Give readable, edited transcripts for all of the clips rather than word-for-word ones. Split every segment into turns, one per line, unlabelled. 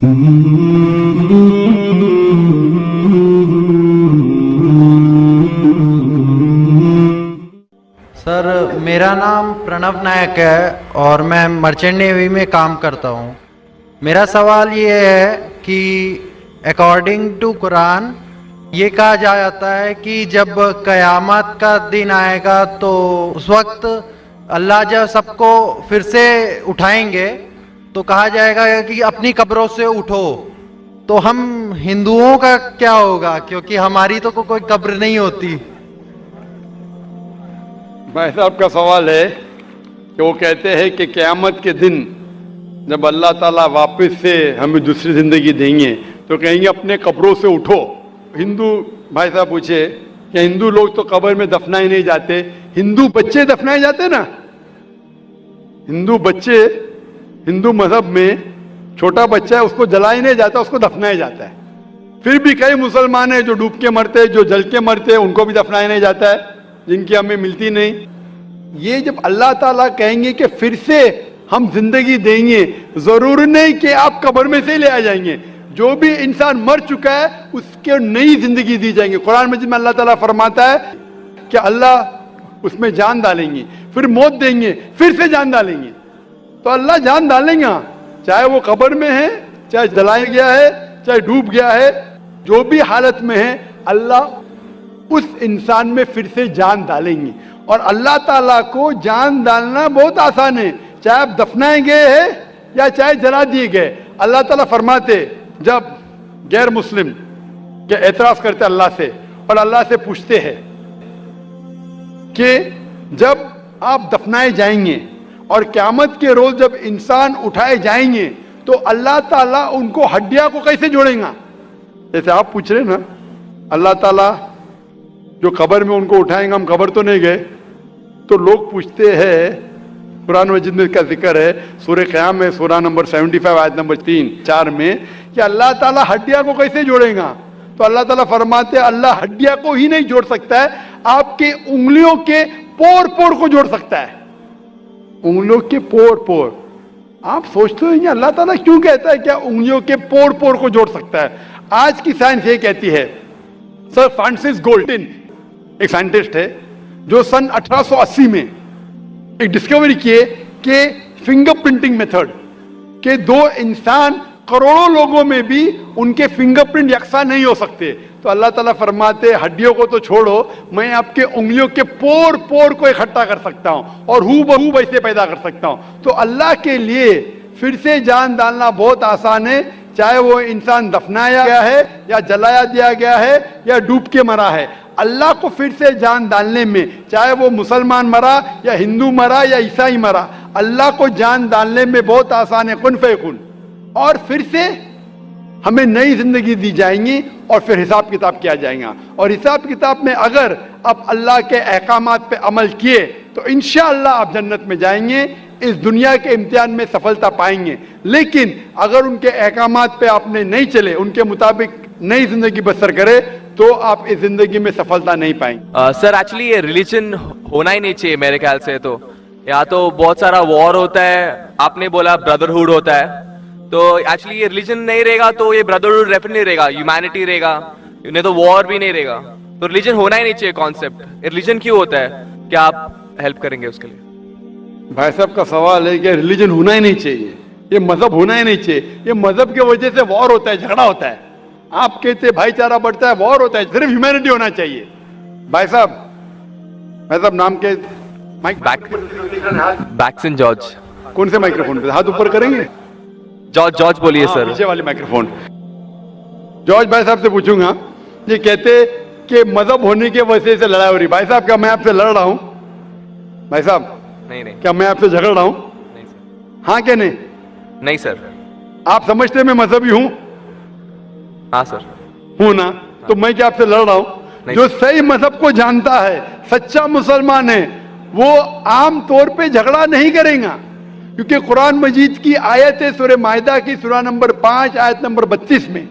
سر میرا نام پرنو نائک ہے اور میں مرچنٹ نیوی میں کام کرتا ہوں. میرا سوال یہ ہے کہ اکارڈنگ ٹو قرآن یہ کہا جاتا ہے کہ جب قیامت کا دن آئے گا تو اس وقت اللہ جب سب کو پھر سے اٹھائیں گے تو کہا جائے گا کہ اپنی قبروں سے اٹھو. تو ہم ہندوؤں کا کیا ہوگا کیونکہ ہماری تو کوئی قبر نہیں ہوتی.
بھائی صاحب کا سوال ہے کہ وہ کہتے ہیں کہ قیامت کے دن جب اللہ تعالیٰ واپس سے ہمیں دوسری زندگی دیں گے تو کہیں گے اپنے قبروں سے اٹھو. ہندو بھائی صاحب پوچھے کہ ہندو لوگ تو قبر میں دفنائے نہیں جاتے, ہندو بچے دفنائے جاتے نا. ہندو بچے ہندو مذہب میں چھوٹا بچہ ہے اس کو جلایا نہیں جاتا, اس کو دفنایا جاتا ہے. پھر بھی کئی مسلمان ہیں جو ڈوب کے مرتے, جو جل کے مرتے, ان کو بھی دفنایا نہیں جاتا ہے جن کی ہمیں ملتی نہیں. یہ جب اللہ تعالیٰ کہیں گے کہ پھر سے ہم زندگی دیں گے, ضرور نہیں کہ آپ قبر میں سے لے آ جائیں گے. جو بھی انسان مر چکا ہے اس کے نئی زندگی دی جائیں گے. قرآن مجید میں اللہ تعالیٰ فرماتا ہے کہ اللہ اس میں جان ڈالیں گے, پھر موت دیں گے, پھر سے جان ڈالیں گے. تو اللہ جان ڈالیں گے, چاہے وہ قبر میں ہے, چاہے جلایا گیا ہے, چاہے ڈوب گیا ہے, جو بھی حالت میں ہے اللہ اس انسان میں پھر سے جان ڈالیں گے. اور اللہ تعالیٰ کو جان ڈالنا بہت آسان ہے, چاہے آپ دفنائے گئے ہیں یا چاہے جلا دیے گئے. اللہ تعالیٰ فرماتے جب غیر مسلم کے اعتراض کرتے اللہ سے اور اللہ سے پوچھتے ہیں کہ جب آپ دفنائے جائیں گے اور قیامت کے روز جب انسان اٹھائے جائیں گے تو اللہ تعالیٰ ان کو ہڈیاں کو کیسے جوڑیں گا. جیسے آپ پوچھ رہے نا اللہ تعالیٰ جو قبر میں ان کو اٹھائیں گا, ہم قبر تو نہیں گئے. تو لوگ پوچھتے ہیں, قرآن مجید میں کا ذکر ہے سورہ قیام میں سورہ نمبر 75 آیت نمبر 3-4 میں کہ اللہ تعالیٰ ہڈیاں کو کیسے جوڑیں گا. تو اللہ تعالیٰ فرماتے ہیں اللہ ہڈیاں کو ہی نہیں جوڑ سکتا ہے, آپ کے انگلیوں کے پور پور کو جوڑ سکتا ہے. انگلیوں کے پور پور. آپ سوچتے ہیں اللہ تعالیٰ کیوں کہتا ہے کیا انگلیوں کے پور پور کو جوڑ سکتا ہے. آج کی سائنس یہ کہتی ہے, سر فرانسس گالٹن ایک سائنٹسٹ ہے جو سن 1880 میں ایک ڈسکوری کیے کہ فنگر پرنٹنگ میتھڈ کہ دو انسان کروڑوں لوگوں میں بھی ان کے فنگر پرنٹ یکساں نہیں ہو سکتے. تو اللہ تعالیٰ فرماتے ہڈیوں کو تو چھوڑو, میں آپ کے انگلیوں کے پور پور کو اکٹھا کر سکتا ہوں اور ہو بہو ویسے پیدا کر سکتا ہوں. تو اللہ کے لیے پھر سے جان ڈالنا بہت آسان ہے, چاہے وہ انسان دفنایا گیا ہے یا جلایا دیا گیا ہے یا ڈوب کے مرا ہے. اللہ کو پھر سے جان ڈالنے میں چاہے وہ مسلمان مرا یا ہندو مرا یا عیسائی مرا, اللہ کو جان ڈالنے میں بہت آسان ہے, کن فیکن. اور پھر سے ہمیں نئی زندگی دی جائیں گی اور پھر حساب کتاب کیا جائے گا. اور حساب کتاب میں اگر آپ اللہ کے احکامات پہ عمل کیے تو انشاءاللہ آپ جنت میں جائیں گے, اس دنیا کے امتحان میں سفلتا پائیں گے. لیکن اگر ان کے احکامات پہ آپ نے نہیں چلے, ان کے مطابق نئی زندگی بسر کرے تو آپ اس زندگی میں سفلتا نہیں پائیں گے.
سر ایکچولی یہ ریلیجن ہونا ہی نہیں چاہیے میرے خیال سے. تو یا تو بہت سارا وار ہوتا ہے, آپ نے بولا بردرہوڈ ہوتا ہے, تو ایکچولی یہ ریلیجن نہیں رہے گا تو یہ بردرہوڈ ریفر نہیں رہے گا, ہیومینٹی رہے گا, نہیں تو وار بھی نہیں رہے گا. تو ریلیجن ہونا ہی نہیں چاہیے کانسیپٹ. ریلیجن کیوں ہوتا ہے, کیا آپ ہیلپ کریں گے اس کے لیے؟
بھائی صاحب کا سوال ہے کہ ریلیجن ہونا ہی نہیں چاہیے, یہ مذہب ہونا ہی نہیں چاہیے. یہ مذہب کی وجہ سے وار ہوتا ہے, جھگڑا ہوتا ہے. آپ کہتے بھائی چارہ بڑھتا ہے, وار ہوتا ہے. صرف ہیومینٹی ہونا چاہیے. بھائی صاحب نام کے
بیکسن جارج.
کون سے مائکرو فون پہ ہاتھ اوپر کریں گے؟
جارج بولیے سر.
پیچھے والے مائکرو فون. جارج بھائی صاحب سے پوچھوں گا, یہ کہتے کہ مذہب ہونے کی وجہ سے لڑائی ہو رہی. بھائی صاحب کیا میں آپ سے لڑ رہا ہوں؟ بھائی صاحب
نہیں
کیا میں آپ سے جھگڑ رہا ہوں؟
نہیں سر.
ہاں کہ نہیں؟
نہیں سر.
آپ سمجھتے ہیں میں مذہبی ہوں؟
ہاں سر.
ہوں نا. تو میں کیا آپ سے لڑ رہا ہوں؟ جو صحیح مذہب کو جانتا ہے, سچا مسلمان ہے, وہ عام طور پہ جھگڑا نہیں کرے گا. کیونکہ قرآن مجید کی آیت ہے سورہ مائدہ کی سورہ نمبر 5 آیت نمبر 32 میں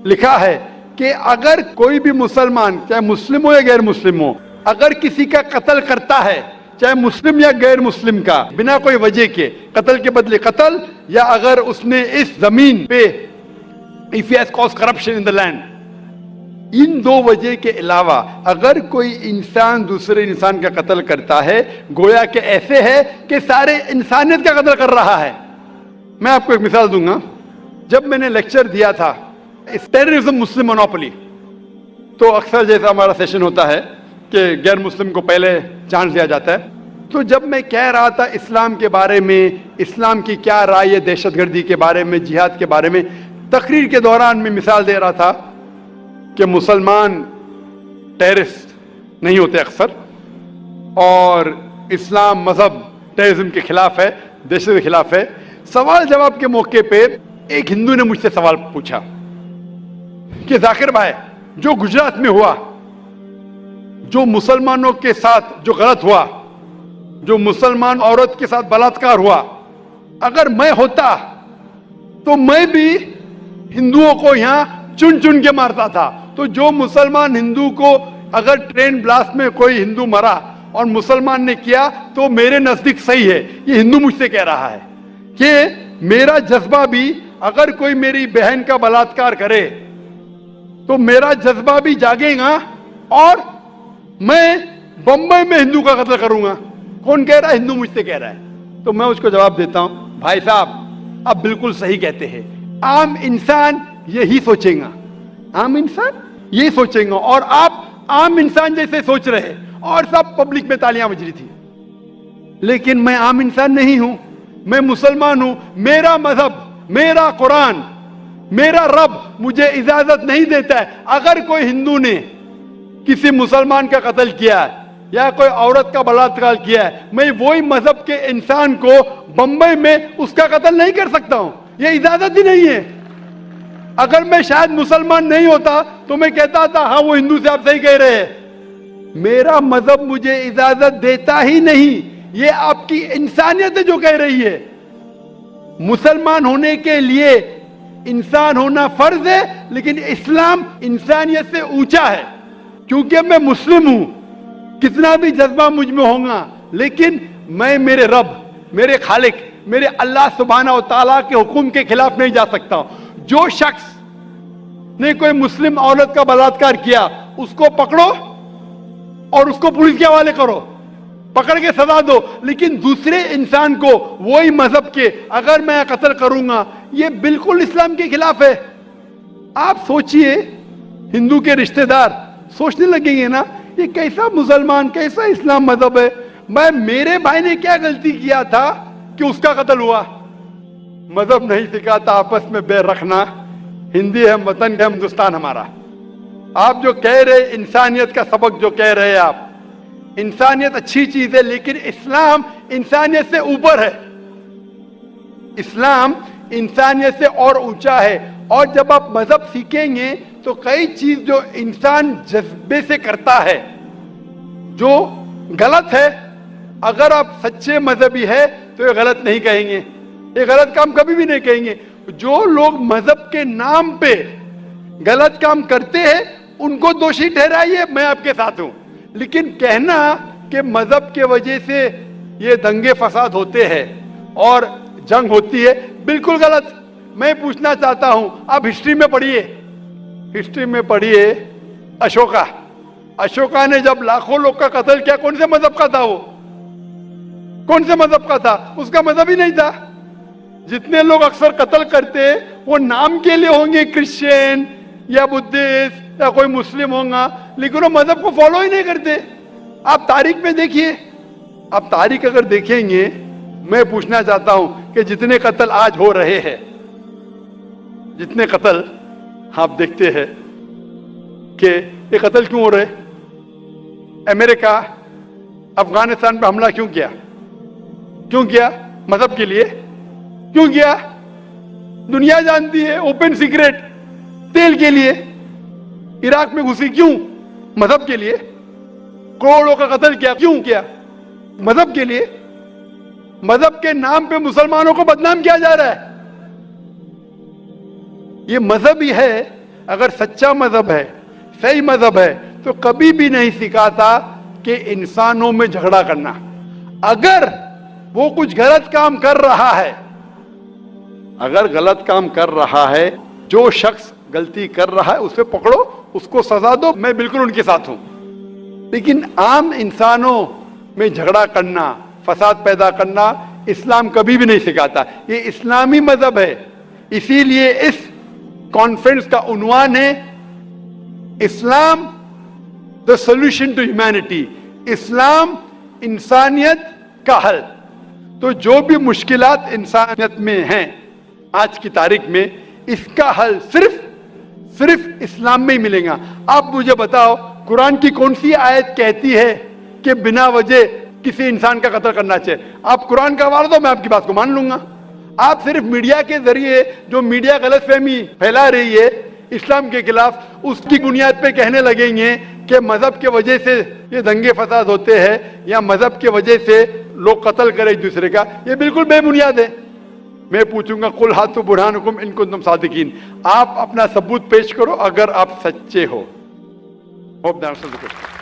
لکھا ہے کہ اگر کوئی بھی مسلمان, چاہے مسلم ہو یا غیر مسلم ہو, اگر کسی کا قتل کرتا ہے, چاہے مسلم یا غیر مسلم کا, بنا کوئی وجہ کے, قتل کے بدلے قتل, یا اگر اس نے اس زمین پہ if he has caused corruption in the land. इन दो वजह के अलावा अगर कोई इंसान दूसरे इंसान का कत्ल करता है, गोया के ऐसे है कि सारे इंसानियत का कत्ल कर रहा है। मैं आपको एक मिसाल दूंगा। जब मैंने लेक्चर दिया था टेररिज्म मुस्लिम मोनोपोली, तो अक्सर जैसा हमारा सेशन होता है कि गैर मुस्लिम को पहले चांस दिया जाता है, तो जब मैं कह रहा था इस्लाम के बारे में, इस्लाम की क्या राय है दहशतगर्दी के बारे में, जिहाद के बारे में, तकरीर के दौरान मैं मिसाल दे रहा था कि मुसलमान टेररिस्ट नहीं होते अक्सर, और इस्लाम मजहब टेररिज्म के खिलाफ है, दहशत के खिलाफ है। सवाल जवाब के मौके पे एक हिंदू ने मुझसे सवाल पूछा कि जाकिर भाई, जो गुजरात में हुआ, जो मुसलमानों के साथ जो गलत हुआ, जो मुसलमान औरत के साथ बलात्कार हुआ, अगर मैं होता तो मैं भी हिंदुओं को यहां चुन चुन के मारता था। तो जो मुसलमान हिंदू को, अगर ट्रेन ब्लास्ट में कोई हिंदू मरा और मुसलमान ने किया तो मेरे नजदीक सही है। ये हिंदू मुझसे कह रहा है कि मेरा जज्बा भी, अगर कोई मेरी बहन का बलात्कार करे तो मेरा जज्बा भी जागेगा और मैं बंबई में हिंदू का कत्ल करूंगा। कौन कह रहा है? हिंदू मुझसे कह रहा है। तो मैं उसको जवाब देता हूं, भाई साहब आप बिल्कुल सही कहते हैं। आम इंसान यही सोचेगा, आम इंसान यही सोचेगा, और आप आम इंसान जैसे सोच रहे, और सब पब्लिक में तालियां बज रही थी। लेकिन मैं आम इंसान नहीं हूं, मैं मुसलमान हूं। मेरा मजहब, मेरा कुरान, मेरा रब मुझे इजाजत नहीं देता है, अगर कोई हिंदू ने किसी मुसलमान का कत्ल किया है या कोई औरत का बलात्कार किया है, मैं वही मजहब के इंसान को बंबई में उसका कत्ल नहीं कर सकता हूं। यह इजाजत ही नहीं है। अगर मैं शायद मुसलमान नहीं होता तो मैं कहता था हाँ वो हिंदू से आप सही कह रहे हैं। मेरा मजहब मुझे इजाजत देता ही नहीं। ये आपकी इंसानियत है जो कह रही है। मुसलमान होने के लिए इंसान होना फर्ज है, लेकिन इस्लाम इंसानियत से ऊंचा है। क्योंकि मैं मुस्लिम हूं, कितना भी जज्बा मुझ में होगा, लेकिन मैं मेरे रब, मेरे खालिक, मेरे अल्लाह सुब्हाना व तआला के हुक्म के खिलाफ नहीं जा सकता। जो शख्स ने कोई मुस्लिम औरत का बलात्कार किया उसको पकड़ो और उसको पुलिस के हवाले करो, पकड़ के सजा दो, लेकिन दूसरे इंसान को वही मजहब के अगर मैं कत्ल करूंगा, ये बिल्कुल इस्लाम के खिलाफ है। आप सोचिए, हिंदू के रिश्तेदार सोचने लगेंगे ना, ये कैसा मुसलमान, कैसा इस्लाम मजहब है। मैं, मेरे भाई ने क्या गलती किया था कि उसका कत्ल हुआ? मजहब नहीं सिखाता आपस में बैर रखना। हिंदी है, वतन है, हिंदुस्तान हमारा। आप जो कह रहे, इंसानियत का सबक जो कह रहे हैं आप, इंसानियत अच्छी चीज है, लेकिन इस्लाम इंसानियत से ऊपर है। इस्लाम इंसानियत से और ऊंचा है। और जब आप मजहब सीखेंगे तो कई चीज जो इंसान जज्बे से करता है, जो गलत है, अगर आप सच्चे मजहबी है तो ये गलत नहीं कहेंगे, ये गलत काम कभी भी नहीं कहेंगे। जो लोग मजहब के नाम पे गलत काम करते हैं उनको दोषी ठहराइए, मैं आपके साथ हूं। लेकिन कहना कि मजहब के वजह से ये दंगे फसाद होते हैं और जंग होती है, बिल्कुल गलत। मैं पूछना चाहता हूं, आप हिस्ट्री में पढ़िए, हिस्ट्री में पढ़िए अशोका। अशोका ने जब लाखों लोग का कत्ल किया, कौन से मजहब का था वो? कौन से मजहब का था? उसका मजहब ही नहीं था। जितने लोग अक्सर कत्ल करते वो नाम के लिए होंगे, क्रिश्चियन या बुद्धिस्ट या कोई मुस्लिम होगा, लेकिन वो मजहब को फॉलो ही नहीं करते। आप तारीख में देखिए, आप तारीख अगर देखेंगे, मैं पूछना चाहता हूं कि जितने कत्ल आज हो रहे हैं, जितने कत्ल आप देखते हैं कि ये कत्ल क्यों हो रहे? अमेरिका अफगानिस्तान पे हमला क्यों किया? क्यों किया? मजहब के लिए। क्यों किया? दुनिया जानती है, ओपन सीक्रेट, तेल के लिए। इराक में घुसी क्यों? मजहब के लिए। करोड़ों का कत्ल किया, क्यों किया? मजहब के लिए। मजहब के नाम पे मुसलमानों को बदनाम किया जा रहा है। ये मजहब ही है। अगर सच्चा मजहब है, सही मजहब है, तो कभी भी नहीं सिखाता कि इंसानों में झगड़ा करना। अगर वो कुछ गलत काम कर रहा है, अगर गलत काम कर रहा है जो शख्स गलती कर रहा है उसे पकड़ो, उसको सजा दो, मैं बिल्कुल उनके साथ हूं। लेकिन आम इंसानों में झगड़ा करना, फसाद पैदा करना इस्लाम कभी भी नहीं सिखाता। ये इस्लामी मजहब है। इसीलिए इस कॉन्फ्रेंस का उन्वान है Islam the solution to humanity, इस्लाम इंसानियत का हल। तो जो भी मुश्किलात इंसानियत में हैं आज की तारीख में, इसका हल सिर्फ इस्लाम में ही मिलेगा। आप मुझे बताओ कुरान की कौन सी आयत कहती है कि बिना वजह किसी इंसान का कत्ल करना चाहिए? आप कुरान का वार दो, मैं आपकी बात को मान लूंगा। आप सिर्फ मीडिया के जरिए जो मीडिया गलतफहमी फैला रही है इस्लाम के खिलाफ, उसकी बुनियाद पे कहने लगेंगे कि मजहब के वजह से ये दंगे फसाद होते हैं या मजहब के वजह से लोग कत्ल करें एक दूसरे का, ये बिल्कुल बेबुनियाद है। मैं पूछूंगा कुल हाथु बुरहानुकुम इन कुंतुम सादिकीन, आप अपना सबूत पेश करो अगर आप सच्चे हो। Hope that's the question.